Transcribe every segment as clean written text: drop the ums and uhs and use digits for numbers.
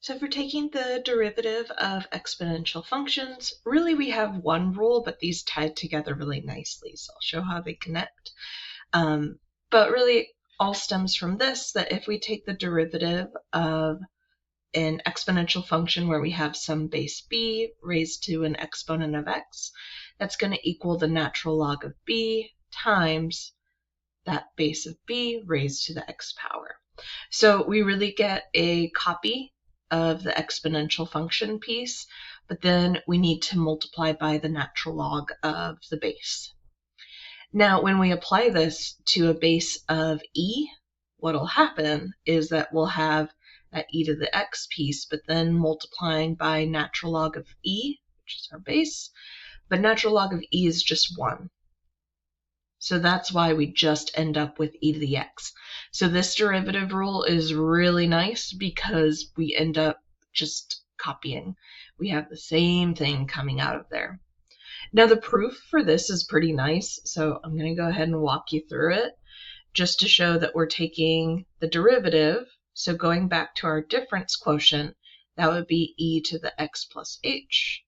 So for taking the derivative of exponential functions, really we have one rule, but these tied together really nicely. So I'll show how they connect. But really all stems from this, that if we take the derivative of an exponential function where we have some base b raised to an exponent of x, that's going to equal the natural log of b times that base of b raised to the x power. So we really get a copy of the exponential function piece, but then we need to multiply by the natural log of the base. Now, when we apply this to a base of e, what'll happen is that we'll have that e to the x piece, but then multiplying by natural log of e, which is our base, but natural log of e is just 1. So that's why we just end up with e to the x. So this derivative rule is really nice because we end up just copying. We have the same thing coming out of there. Now the proof for this is pretty nice, so I'm going to go ahead and walk you through it just to show that we're taking the derivative. So going back to our difference quotient, that would be e to the x plus h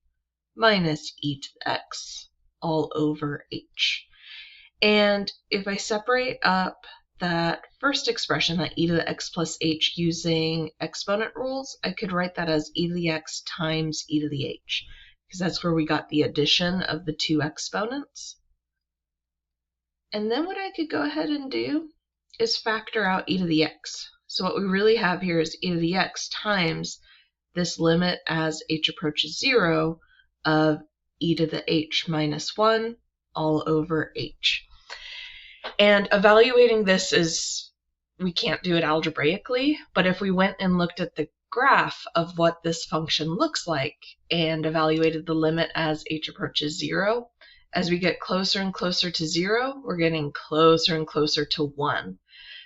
minus e to the x all over h. And if I separate up that first expression, that e to the x plus h, using exponent rules, I could write that as e to the x times e to the h, because that's where we got the addition of the two exponents. And then what I could go ahead and do is factor out e to the x. So what we really have here is e to the x times this limit as h approaches 0 of e to the h minus 1 all over h. And evaluating this is, we can't do it algebraically, but if we went and looked at the graph of what this function looks like and evaluated the limit as h approaches 0, as we get closer and closer to 0, we're getting closer and closer to 1.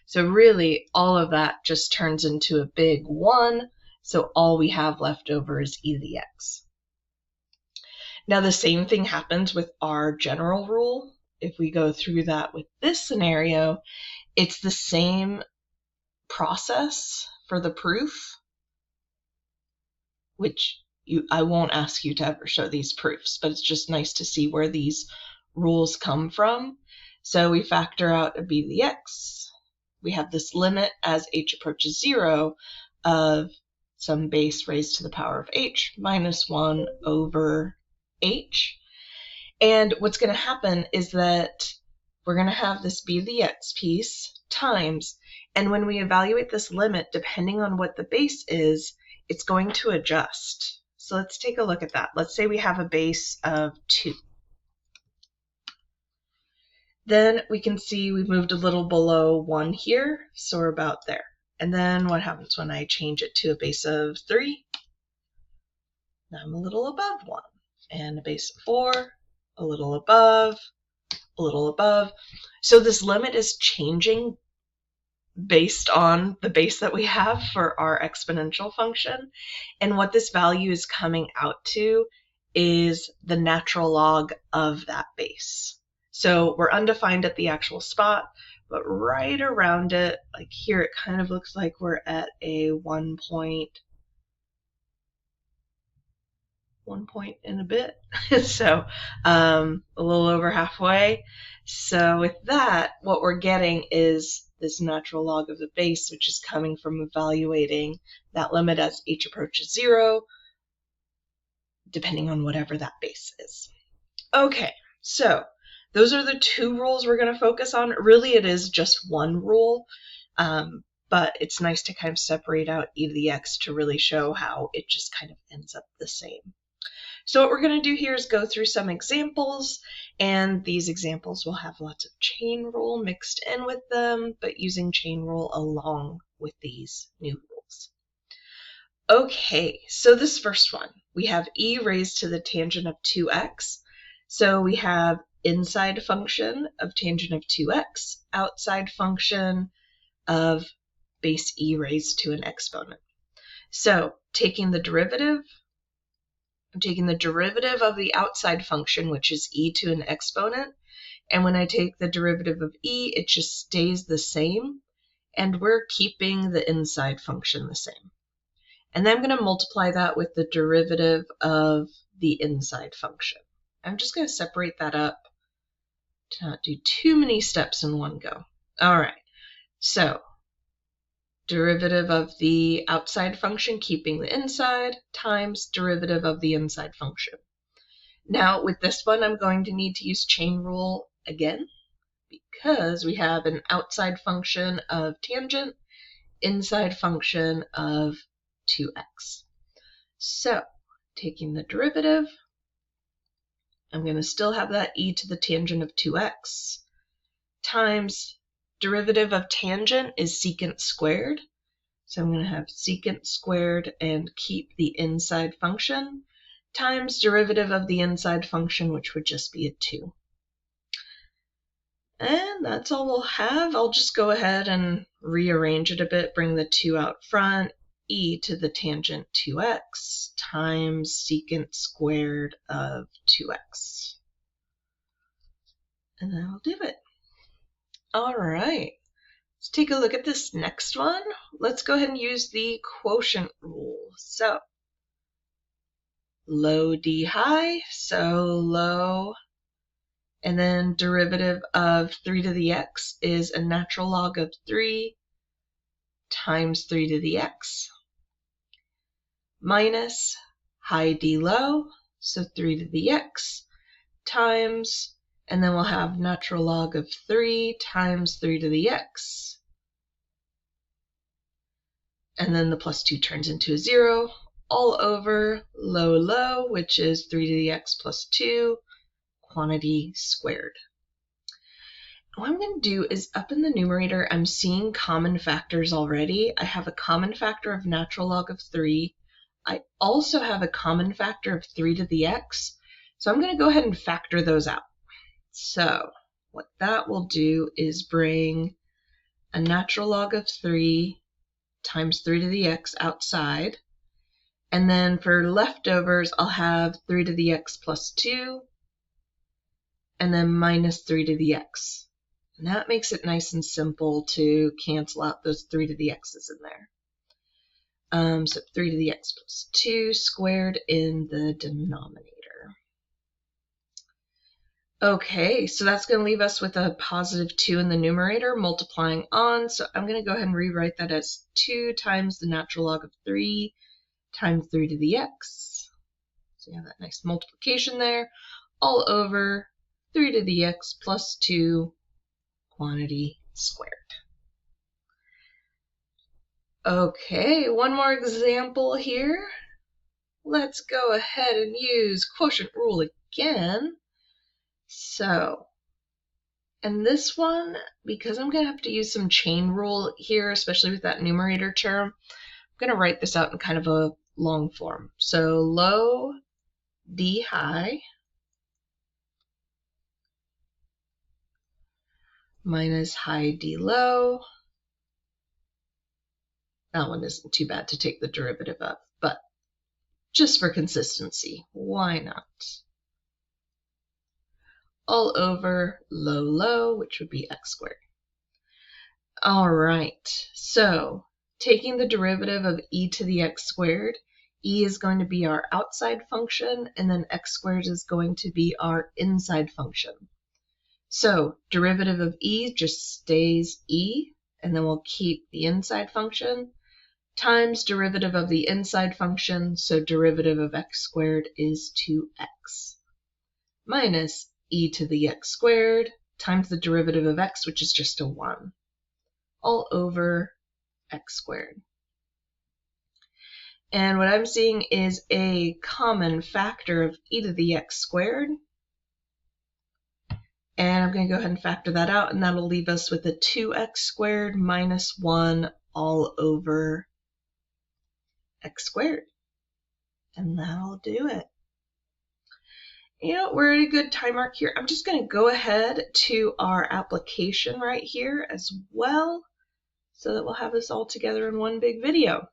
So really, all of that just turns into a big 1, so all we have left over is e to the x. Now the same thing happens with our general rule. If we go through that with this scenario, it's the same process for the proof, which I won't ask you to ever show these proofs, but it's just nice to see where these rules come from. So we factor out a b to the x. We have this limit as h approaches 0 of some base raised to the power of h minus 1 over h. And what's going to happen is that we're going to have this b to the x piece times, and when we evaluate this limit, depending on what the base is, it's going to adjust. So let's take a look at that. Let's say we have a base of 2. Then we can see we've moved a little below 1 here, so we're about there. And then what happens when I change it to a base of 3? Now I'm a little above 1. And a base of 4, a little above, a little above. So this limit is changing based on the base that we have for our exponential function. And what this value is coming out to is the natural log of that base. So we're undefined at the actual spot, but right around it, like here, it kind of looks like we're at a 1 point and a bit, so a little over halfway. So with that, what we're getting is this natural log of the base, which is coming from evaluating that limit as h approaches 0, depending on whatever that base is. Okay, so those are the two rules we're going to focus on. Really, it is just one rule, but it's nice to kind of separate out e to the x to really show how it just kind of ends up the same. So what we're going to do here is go through some examples, and these examples will have lots of chain rule mixed in with them, but using chain rule along with these new rules. Okay, so this first one, we have e raised to the tangent of 2x. So we have inside function of tangent of 2x, outside function of base e raised to an exponent. So taking the derivative, I'm taking the derivative of the outside function, which is e to an exponent, and when I take the derivative of e, it just stays the same, and we're keeping the inside function the same. And then I'm going to multiply that with the derivative of the inside function. I'm just going to separate that up to not do too many steps in one go. All right, so derivative of the outside function, keeping the inside, times derivative of the inside function. Now with this one, I'm going to need to use chain rule again because we have an outside function of tangent, inside function of 2x. So taking the derivative, I'm going to still have that e to the tangent of 2x times derivative of tangent is secant squared. So I'm going to have secant squared and keep the inside function times derivative of the inside function, which would just be a 2. And that's all we'll have. I'll just go ahead and rearrange it a bit, bring the 2 out front, e to the tangent 2x times secant squared of 2x. And that'll do it. All right, let's take a look at this next one. Let's go ahead and use the quotient rule. So low d high, so low, and then derivative of 3 to the x is a natural log of 3 times 3 to the x, minus high d low, so 3 to the x, times, and then we'll have natural log of 3 times 3 to the x, and then the plus 2 turns into a 0, all over low low, which is 3 to the x plus 2, quantity squared. What I'm going to do is up in the numerator, I'm seeing common factors already. I have a common factor of natural log of 3. I also have a common factor of 3 to the x. So I'm going to go ahead and factor those out. So what that will do is bring a natural log of 3 times 3 to the x outside. And then for leftovers, I'll have 3 to the x plus 2, and then minus 3 to the x. And that makes it nice and simple to cancel out those 3 to the x's in there. So 3 to the x plus 2 squared in the denominator. Okay, so that's going to leave us with a positive 2 in the numerator multiplying on. So I'm going to go ahead and rewrite that as 2 times the natural log of 3 times 3 to the x. So you have that nice multiplication there, all over 3 to the x plus 2 quantity squared. Okay, one more example here. Let's go ahead and use quotient rule again. So, and this one, because I'm going to have to use some chain rule here, especially with that numerator term, I'm going to write this out in kind of a long form. So low d high minus high d low. That one isn't too bad to take the derivative of, but just for consistency, why not? All over low low, which would be x squared. All right, so taking the derivative of e to the x squared, e is going to be our outside function, and then x squared is going to be our inside function. So derivative of e just stays e, and then we'll keep the inside function, times derivative of the inside function, so derivative of x squared is 2x, minus e to the x squared times the derivative of x, which is just a 1, all over x squared. And what I'm seeing is a common factor of e to the x squared. And I'm going to go ahead and factor that out, and that'll leave us with a 2x squared minus 1 all over x squared. And that'll do it. You know, we're at a good time mark here. I'm just going to go ahead to our application right here as well, so that we'll have this all together in one big video.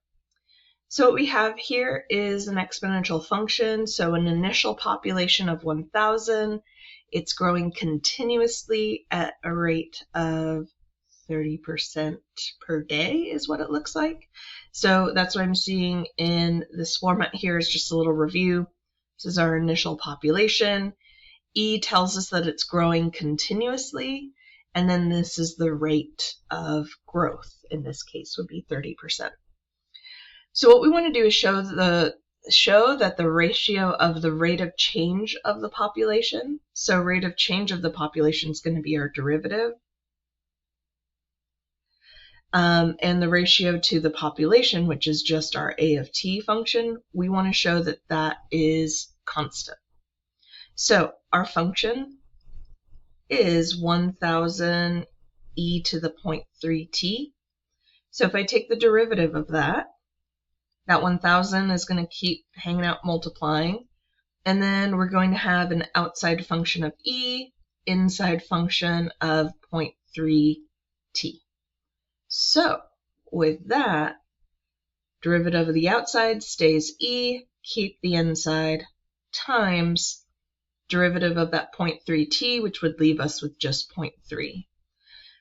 So what we have here is an exponential function, so an initial population of 1,000. It's growing continuously at a rate of 30% per day is what it looks like. So that's what I'm seeing in this format here is just a little review. This is our initial population. E tells us that it's growing continuously, and then this is the rate of growth. In this case would be 30%. So what we want to do is show that the ratio of the rate of change of the population, so rate of change of the population is going to be our derivative, and the ratio to the population, which is just our A of t function, we want to show that that is constant. So our function is 1000 e to the 0.3t. So if I take the derivative of that 1000 is going to keep hanging out multiplying. And then we're going to have an outside function of e, inside function of 0.3t. So with that, derivative of the outside stays e, keep the inside, times derivative of that 0.3t, which would leave us with just 0.3.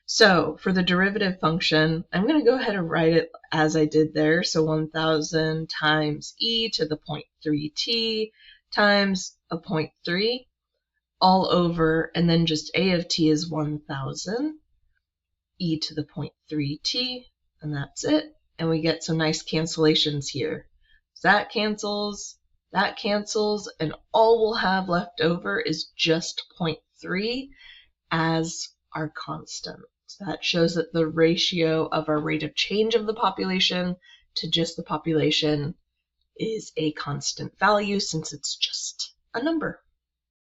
So for the derivative function, I'm going to go ahead and write it as I did there. So 1000 times e to the 0.3t times a 0.3 all over, and then just a of t is 1000 e to the 0.3t, and that's it. And we get some nice cancellations here. So that cancels, and all we'll have left over is just 0.3 as our constant. So that shows that the ratio of our rate of change of the population to just the population is a constant value since it's just a number.